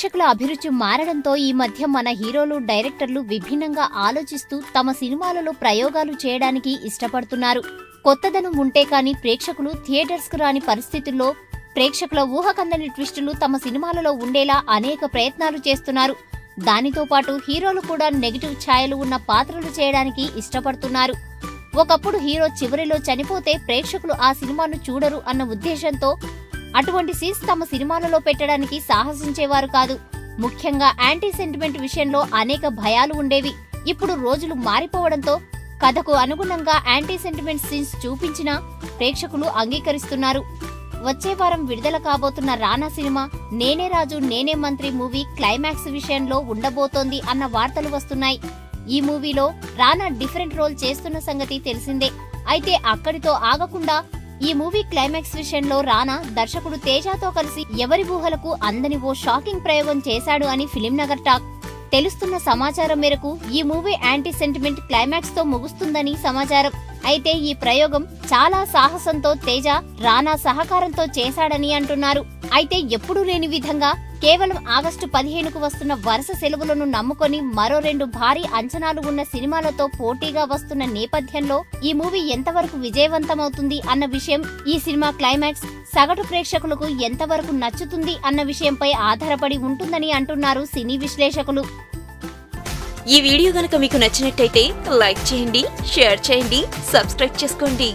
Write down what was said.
ప్రేక్షకుల అభిరుచి మారడంతో ఈ మధ్య మన హీరోలు డైరెక్టర్లు విభిన్నంగా ఆలోచిస్తూ తమ సినిమాలలో ప్రయోగాలు చేయడానికి ఇష్టపడుతున్నారు. కొత్తదనం ఉంటే కాని ప్రేక్షకులు థియేటర్స్కు రాని పరిస్థితుల్లో ప్రేక్షకుల ఊహకందని ట్విస్టులు తమ సినిమాలలో ఉండేలా అనేక ప్రయత్నాలు చేస్తున్నారు. దానితో పాటు హీరోలు కూడా నెగటివ్ ఛాయలు ఉన్న పాత్రలు చేయడానికి ఇష్టపడుతున్నారు. ఒకప్పుడు హీరో చివరిలో చనిపోతే ప్రేక్షకులు ఆ సినిమాను చూడరు అన్న ఉద్దేశంతో అటువంటి సీన్స్ తమ సినిమాలలో పెట్టడానికి సాహసించేవారు కాదు. ముఖ్యంగా యాంటీ సెంటిమెంట్ విషయంలో అనేక భయాలు ఉండేవి. ఇప్పుడు రోజులు మారిపోవడంతో కథకు అనుగుణంగా యాంటీ సెంటిమెంట్ సీన్స్ చూపించినా ప్రేక్షకులు అంగీకరిస్తున్నారు. వచ్చే వారం విడుదల కాబోతున్న రానా సినిమా నేనే రాజు నేనే మంత్రి మూవీ క్లైమాక్స్ విషయంలో ఉండబోతోంది అన్న వార్తలు వస్తున్నాయి. ఈ మూవీలో రానా డిఫరెంట్ రోల్ చేస్తున్న సంగతి తెలిసిందే. అయితే అక్కడితో ఆగకుండా ఈ మూవీ క్లైమాక్స్ విషయంలో రానా దర్శకుడు తేజాతో కలిసి ఎవరి ఊహలకు అందని ఓ షాకింగ్ ప్రయోగం చేశాడు అని ఫిలిం నగర్ టాక్. తెలుస్తున్న సమాచారం మేరకు ఈ మూవీ యాంటీ సెంటిమెంట్ క్లైమాక్స్ తో ముగుస్తుందని సమాచారం. అయితే ఈ ప్రయోగం చాలా సాహసంతో తేజ రానా సహకారంతో చేశాడని అంటున్నారు. అయితే ఎప్పుడూ లేని విధంగా కేవలం ఆగస్టు 15కు వస్తున్న వరుస సెలవులను నమ్ముకొని మరో 2 భారీ అంచనాలు ఉన్న సినిమాలతో పోటీగా వస్తున్న నేపథ్యంలో ఈ మూవీ ఎంతవరకు విజయవంతమవుతుంది అన్న విషయం, ఈ సినిమా క్లైమాక్స్ సగటు ప్రేక్షకులకు ఎంతవరకు నచ్చుతుంది అన్న విషయంపై ఆధారపడి ఉంటుందని అంటున్నారు సినీ విశ్లేషకులు. ఈ వీడియో గనుక మీకు నచ్చినట్టయితే లైక్ చేయండి, షేర్ చేయండి, సబ్స్క్రైబ్ చేసుకోండి.